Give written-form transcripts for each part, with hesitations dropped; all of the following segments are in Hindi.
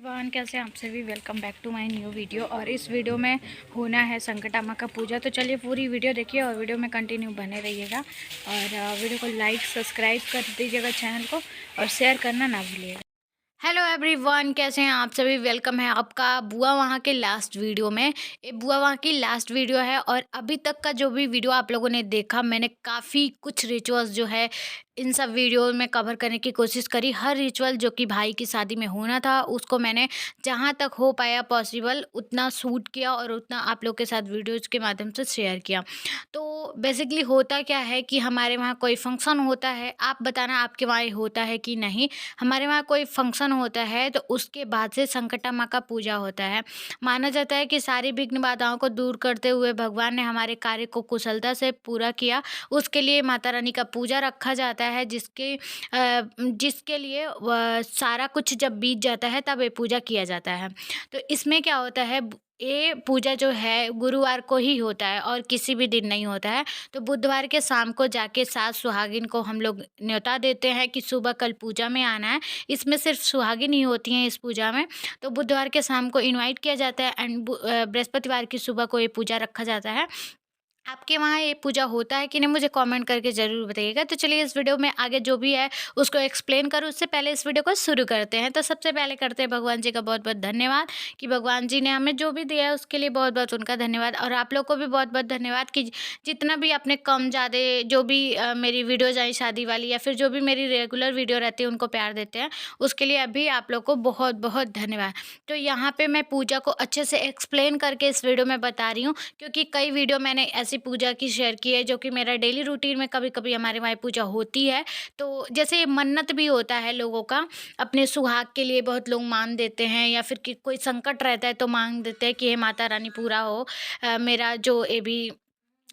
एवरीवन, कैसे हैं आप सभी। Welcome back to my new video. और इस वीडियो में होना है संकटा माँ का पूजा। तो चलिए पूरी वीडियो देखिए और वीडियो में कंटिन्यू बने रहिएगा। और वीडियो को लाइक सब्सक्राइब कर दीजिएगा चैनल को, और शेयर करना ना भूलिएगा। हेलो एवरीवन, कैसे हैं आप सभी। वेलकम है आपका बुआ वहाँ के लास्ट वीडियो में। ये बुआ वहाँ की लास्ट वीडियो है, और अभी तक का जो भी वीडियो आप लोगों ने देखा, मैंने काफ़ी कुछ रिचुअल्स जो है इन सब वीडियो में कवर करने की कोशिश करी। हर रिचुअल जो कि भाई की शादी में होना था, उसको मैंने जहाँ तक हो पाया पॉसिबल उतना शूट किया, और उतना आप लोग के साथ वीडियोज के माध्यम से शेयर किया। तो बेसिकली होता क्या है कि हमारे वहाँ कोई फंक्शन होता है, आप बताना आपके वहाँ ये होता है कि नहीं। हमारे वहाँ कोई फंक्शन होता है तो उसके बाद से संकटा माँ का पूजा होता है। माना जाता है कि सारी विघ्न बाधाओं को दूर करते हुए भगवान ने हमारे कार्य को कुशलता से पूरा किया। उसके लिए माता रानी का पूजा रखा जाता है, जिसके लिए सारा कुछ जब बीत जाता है तब ये पूजा किया जाता है। तो इसमें क्या होता है, ये पूजा जो है गुरुवार को ही होता है और किसी भी दिन नहीं होता है। तो बुधवार के शाम को जाके सास सुहागिन को हम लोग न्योता देते हैं कि सुबह कल पूजा में आना है। इसमें सिर्फ सुहागिन ही होती हैं इस पूजा में। तो बुधवार के शाम को इनवाइट किया जाता है, एंड बृहस्पतिवार की सुबह को ये पूजा रखा जाता है। आपके वहाँ ये पूजा होता है कि नहीं, मुझे कमेंट करके ज़रूर बताइएगा। तो चलिए इस वीडियो में आगे जो भी है उसको एक्सप्लेन करूँ, उससे पहले इस वीडियो को शुरू करते हैं। तो सबसे पहले करते हैं भगवान जी का बहुत बहुत धन्यवाद कि भगवान जी ने हमें जो भी दिया है उसके लिए बहुत बहुत उनका धन्यवाद। और आप लोग को भी बहुत बहुत धन्यवाद कि जितना भी आपने कम ज़्यादा जो भी मेरी वीडियोज़ आई शादी वाली, या फिर जो भी मेरी रेगुलर वीडियो रहती है उनको प्यार देते हैं, उसके लिए अभी आप लोग को बहुत बहुत धन्यवाद। तो यहाँ पे मैं पूजा को अच्छे से एक्सप्लेन करके इस वीडियो में बता रही हूँ, क्योंकि कई वीडियो मैंने ऐसी पूजा की शेयर की है जो कि मेरा डेली रूटीन में कभी कभी हमारे वहाँ पूजा होती है। तो जैसे ये मन्नत भी होता है लोगों का, अपने सुहाग के लिए बहुत लोग मान देते हैं, या फिर कि कोई संकट रहता है तो मांग देते हैं कि हे माता रानी पूरा हो मेरा जो ये भी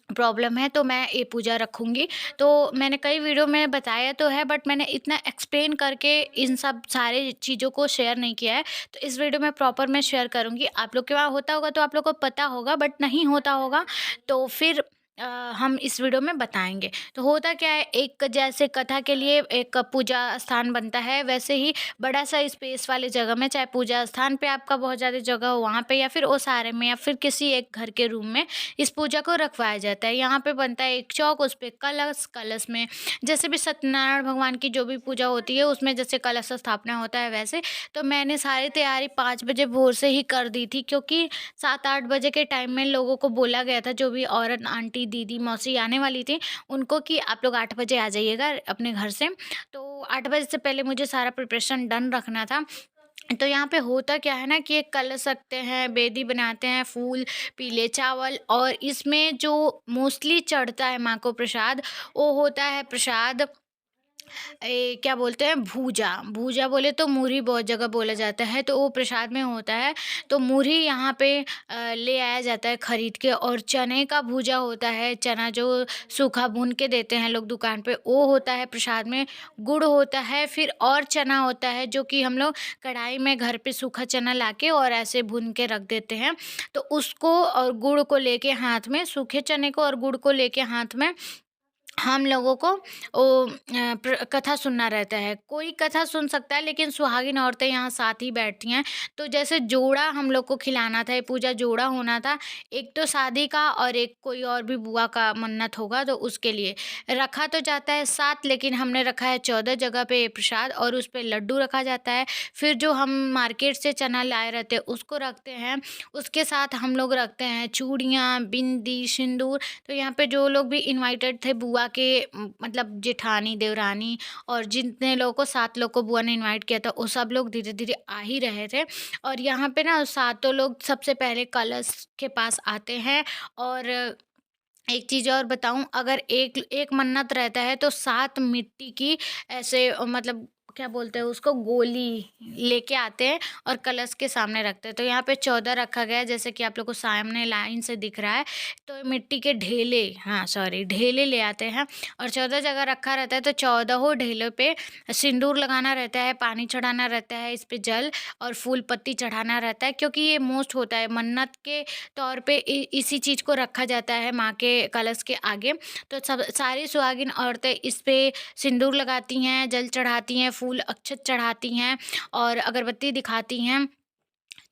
प्रॉब्लम है, तो मैं ये पूजा रखूँगी। तो मैंने कई वीडियो में बताया तो है, बट मैंने इतना एक्सप्लेन करके इन सब सारे चीज़ों को शेयर नहीं किया है। तो इस वीडियो में प्रॉपर मैं शेयर करूँगी। आप लोग के वहाँ होता होगा तो आप लोग को पता होगा, बट नहीं होता होगा तो फिर हम इस वीडियो में बताएँगे। तो होता क्या है, एक जैसे कथा के लिए एक पूजा स्थान बनता है, वैसे ही बड़ा-सा स्पेस वाले जगह में, चाहे पूजा स्थान पे आपका बहुत ज़्यादा जगह हो वहाँ पे, या फिर ओसारे में, या फिर किसी एक घर के रूम में इस पूजा को रखवाया जाता है। यहाँ पे बनता है एक चौक, उस पे कलश, कलश में जैसे भी सत्यनारायण भगवान की जो भी पूजा होती है उसमें जैसे कलश स्थापना होता है वैसे। तो मैंने सारी तैयारी 5 बजे भोर से ही कर दी थी, क्योंकि 7-8 बजे के टाइम में लोगों को बोला गया था, जो भी औरत आंटी दीदी मौसी आने वाली थी उनको, कि आप लोग 8 बजे आ जाइएगा अपने घर से। तो 8 बजे से पहले मुझे सारा प्रिपरेशन डन रखना था। तो यहाँ पे होता क्या है ना कि एक कलश रखते हैं, बेदी बनाते हैं, फूल, पीले चावल, और इसमें जो मोस्टली चढ़ता है माँ को प्रसाद, वो होता है प्रसाद क्या बोलते हैं, भूजा। भूजा बोले तो मूढ़ी बहुत जगह बोला जाता है, तो वो प्रसाद में होता है। तो मूढ़ी यहाँ पे ले आया जाता है खरीद के, और चने का भूजा होता है, चना जो सूखा भून के देते हैं लोग दुकान पे, वो होता है प्रसाद में। गुड़ होता है, फिर और चना होता है जो कि हम लोग कढ़ाई में घर पे सूखा चना लाके और ऐसे भून के रख देते हैं। तो उसको और गुड़ को लेके हाथ में, सूखे चने को और गुड़ को लेके हाथ में हम लोगों को वो कथा सुनना रहता है। कोई कथा सुन सकता है, लेकिन सुहागिन औरतें यहाँ साथ ही बैठती हैं। तो जैसे जोड़ा हम लोग को खिलाना था, ये पूजा जोड़ा होना था। एक तो शादी का और एक कोई और भी बुआ का मन्नत होगा, तो उसके लिए रखा तो जाता है 7, लेकिन हमने रखा है 14 जगह पे ये प्रसाद, और उस पे लड्डू रखा जाता है। फिर जो हम मार्केट से चना लाए रहते हैं उसको रखते हैं। उसके साथ हम लोग रखते हैं चूड़ियाँ, बिंदी, सिंदूर। तो यहाँ पे जो लोग भी इनवाइटेड थे बुआ के, मतलब जेठानी, देवरानी, और जितने लोगों को 7 लोग को बुआ ने इनवाइट किया था, वो सब लोग धीरे-धीरे आ ही रहे थे। और यहाँ पे ना सातों लोग सबसे पहले कलश के पास आते हैं। और एक चीज़ और बताऊँ, अगर एक एक मन्नत रहता है तो 7 मिट्टी की ऐसे मतलब क्या बोलते हैं उसको, गोली लेके आते हैं और कलश के सामने रखते हैं। तो यहाँ पे 14 रखा गया है, जैसे कि आप लोग को सामने लाइन से दिख रहा है। तो मिट्टी के ढेले, हाँ सॉरी, ढेले ले आते हैं, और 14 जगह रखा रहता है। तो 14 ढेलों पे सिंदूर लगाना रहता है, पानी चढ़ाना रहता है, इस पे जल और फूल पत्ती चढ़ाना रहता है, क्योंकि ये मोस्ट होता है मन्नत के तौर पे। इसी चीज़ को रखा जाता है माँ के कलश के आगे। तो सब सारी सुहागिन औरतें इस पे सिंदूर लगाती हैं, जल चढ़ाती हैं, फूल अक्षत चढ़ाती हैं, और अगरबत्ती दिखाती हैं।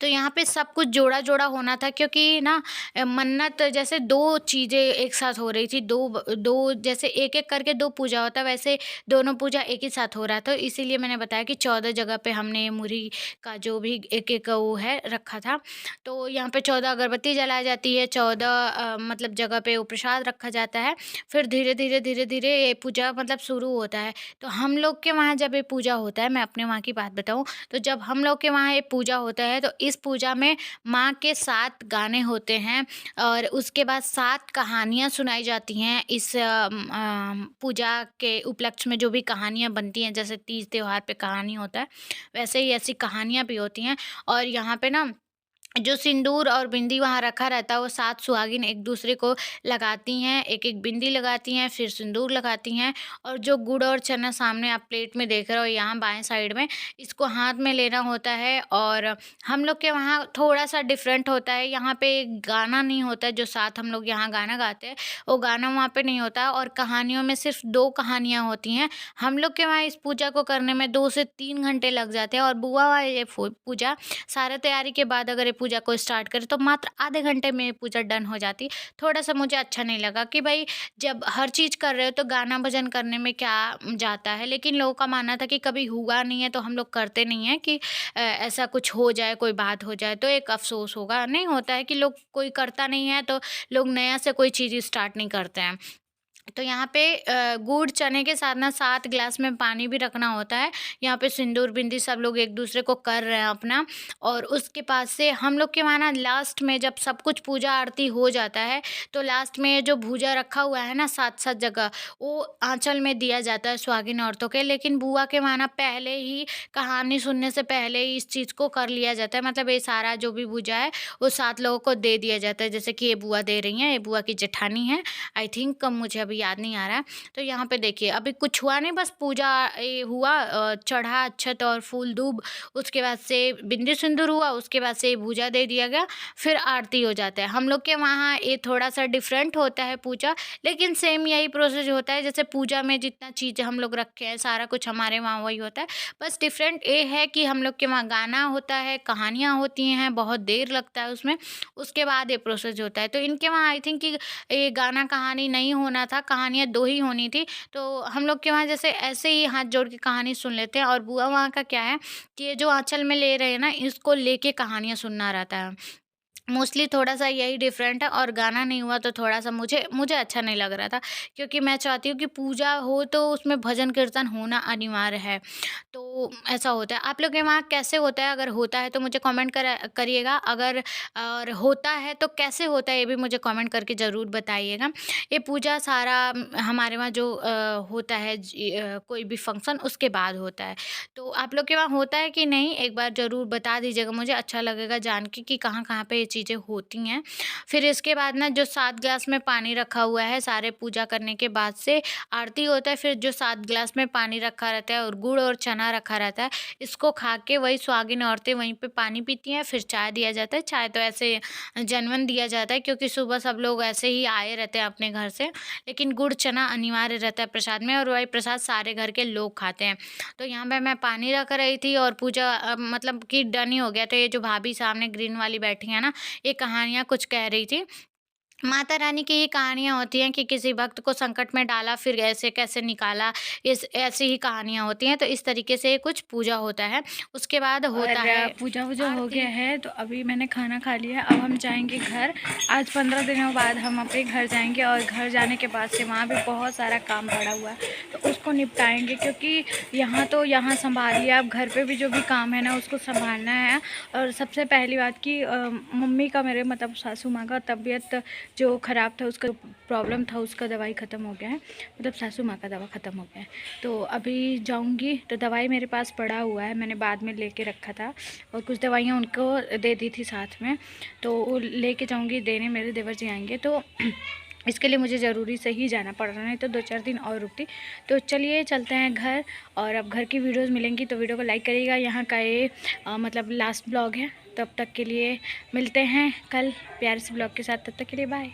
तो यहाँ पे सब कुछ जोड़ा-जोड़ा होना था, क्योंकि ना मन्नत जैसे 2 चीज़ें एक साथ हो रही थी, 2 जैसे एक-एक करके 2 पूजा होता है, वैसे दोनों पूजा एक ही साथ हो रहा था। इसीलिए मैंने बताया कि 14 जगह पे हमने ये मुरही का जो भी एक-एक वो है रखा था। तो यहाँ पे 14 अगरबत्ती जलाई जाती है, 14 मतलब जगह पे वो प्रसाद रखा जाता है। फिर धीरे-धीरे, धीरे-धीरे ये पूजा मतलब शुरू होता है। तो हम लोग के वहाँ जब ये पूजा होता है, मैं अपने वहाँ की बात बताऊँ, तो जब हम लोग के वहाँ ये पूजा होता है, तो इस पूजा में माँ के 7 गाने होते हैं और उसके बाद 7 कहानियाँ सुनाई जाती हैं। इस पूजा के उपलक्ष्य में जो भी कहानियाँ बनती हैं, जैसे तीज त्योहार पे कहानी होता है, वैसे ही ऐसी कहानियाँ भी होती हैं। और यहाँ पे ना जो सिंदूर और बिंदी वहाँ रखा रहता है, वो 7 सुहागिन एक-दूसरे को लगाती हैं, एक-एक बिंदी लगाती हैं, फिर सिंदूर लगाती हैं। और जो गुड़ और चना सामने आप प्लेट में देख रहे हो यहाँ बाएँ साइड में, इसको हाथ में लेना होता है। और हम लोग के वहाँ थोड़ा-सा डिफ़रेंट होता है, यहाँ पे एक गाना नहीं होता है, जो 7 हम लोग यहाँ गाना गाते हैं, वो गाना वहाँ पे नहीं होता है। और कहानियों में सिर्फ़ 2 कहानियाँ होती हैं। हम लोग के वहाँ इस पूजा को करने में 2 से 3 घंटे लग जाते हैं। और बुआ वहाँ ये पूजा सारा तैयारी के बाद अगर ये पूजा को स्टार्ट करें, तो मात्र आधे घंटे में ये पूजा डन हो जाती। थोड़ा-सा मुझे अच्छा नहीं लगा कि भई जब हर चीज़ कर रहे हो तो गाना भजन करने में क्या जाता है। लेकिन लोगों का मानना था कि कभी हुआ नहीं है तो हम लोग करते नहीं हैं कि ऐसा कुछ हो जाए, कोई बात हो जाए तो एक अफ़सोस होगा। नहीं होता है कि लोग कोई करता नहीं है तो लोग नया से कोई चीज़ स्टार्ट नहीं करते हैं। तो यहाँ पे गुड़ चने के साथ ना 7 ग्लास में पानी भी रखना होता है। यहाँ पे सिंदूर बिंदी सब लोग एक दूसरे को कर रहे हैं अपना। और उसके पास से हम लोग के वहाँ ना लास्ट में जब सब कुछ पूजा आरती हो जाता है, तो लास्ट में जो भूजा रखा हुआ है ना 7-7 जगह, वो आंचल में दिया जाता है सुहागिन औरतों के। लेकिन बुआ के वहाँ ना पहले ही कहानी सुनने से पहले ही इस चीज़ को कर लिया जाता है। मतलब ये सारा जो भी भूजा है वो 7 लोगों को दे दिया जाता है। जैसे कि ये बुआ दे रही हैं, ये बुआ की जेठानी है, आई थिंक, मुझे अभी याद नहीं आ रहा है। तो यहाँ पे देखिए अभी कुछ हुआ नहीं, बस पूजा ये हुआ, चढ़ा अक्षत और फूल दूब, उसके बाद से बिंदी सिंदूर हुआ, उसके बाद से भूजा दे दिया गया, फिर आरती हो जाता है। हम लोग के वहाँ ये थोड़ा सा डिफरेंट होता है पूजा, लेकिन सेम यही प्रोसेस होता है जैसे पूजा में जितना चीज़ हम लोग रखे हैं सारा कुछ हमारे वहाँ वही होता है। बस डिफरेंट ये है कि हम लोग के वहाँ गाना होता है, कहानियाँ होती हैं, बहुत देर लगता है उसमें, उसके बाद ये प्रोसेस होता है। तो इनके वहाँ आई थिंक कि ये गाना कहानी नहीं होना था, कहानियाँ 2 ही होनी थी। तो हम लोग के वहाँ जैसे ऐसे ही हाथ जोड़ के कहानी सुन लेते हैं। और बुआ वहाँ का क्या है कि ये जो आँचल में ले रहे हैं ना, इसको लेके कहानियाँ सुनना रहता है। मोस्टली थोड़ा-सा यही डिफ़रेंट है। और गाना नहीं हुआ तो थोड़ा-सा मुझे मुझे अच्छा नहीं लग रहा था, क्योंकि मैं चाहती हूँ कि पूजा हो तो उसमें भजन कीर्तन होना अनिवार्य है। तो ऐसा होता है। आप लोग के वहाँ कैसे होता है? अगर होता है तो मुझे कमेंट करिएगा। अगर और होता है तो कैसे होता है, ये भी मुझे कमेंट करके ज़रूर बताइएगा। ये पूजा सारा हमारे वहाँ जो होता है कोई भी फंक्शन उसके बाद होता है। तो आप लोग के वहाँ होता है कि नहीं? एक बार ज़रूर बता दीजिएगा, मुझे अच्छा लगेगा जान के कि कहाँ-कहाँ पे ये चीज़ें होती हैं। फिर इसके बाद ना जो 7 ग्लास में पानी रखा हुआ है, सारे पूजा करने के बाद से आरती होता है, फिर जो 7 ग्लास में पानी रखा रहता है और गुड़ और चना रखा रहता है, इसको खा के वही सुहागिन औरतें वहीं पे पानी पीती हैं, फिर चाय दिया जाता है। चाय तो ऐसे जनवन दिया जाता है, क्योंकि सुबह सब लोग ऐसे ही आए रहते हैं अपने घर से, लेकिन गुड़ चना अनिवार्य रहता है प्रसाद में, और वही प्रसाद सारे घर के लोग खाते हैं। तो यहाँ पे मैं पानी रख रही थी और पूजा मतलब कि डन ही हो गया। तो ये जो भाभी सामने ग्रीन वाली बैठी है ना, ये कहानियाँ कुछ कह रही थी। माता रानी की ही कहानियाँ होती हैं कि किसी भक्त को संकट में डाला, फिर ऐसे कैसे निकाला, इस ऐसी ही कहानियाँ होती हैं। तो इस तरीके से कुछ पूजा होता है। उसके बाद होता है पूजा-वूजा हो गया है, तो अभी मैंने खाना खा लिया। अब हम जाएँगे घर। आज 15 दिनों बाद हम अपने घर जाएँगे, और घर जाने के बाद से वहाँ भी बहुत सारा काम पड़ा हुआ है, तो उसको निपटाएँगे, क्योंकि यहाँ तो यहाँ सँभालिए, अब घर पे भी जो भी काम है ना उसको सँभालना है। और सबसे पहली बात कि मम्मी का, मेरे मतलब सासू माँ का तबीयत जो ख़राब था, उसका प्रॉब्लम था, उसका दवाई ख़त्म हो गया है, मतलब सासू माँ का दवा ख़त्म हो गया है। तो अभी जाऊँगी, तो दवाई मेरे पास पड़ा हुआ है, मैंने बाद में लेके रखा था, और कुछ दवाइयाँ उनको दे दी थी साथ में, तो वो लेके जाऊँगी देने, मेरे देवर जी आएँगे, तो इसके लिए मुझे ज़रूरी से ही जाना पड़ रहा है, नहीं तो 2-4 दिन और रुकती। तो चलिए चलते हैं घर, और अब घर की वीडियोज़ मिलेंगी तो वीडियो को लाइक करिएगा। यहाँ का ये मतलब लास्ट ब्लॉग है, तब तक के लिए मिलते हैं कल प्यारे से ब्लॉग के साथ, तब तक के लिए बाय।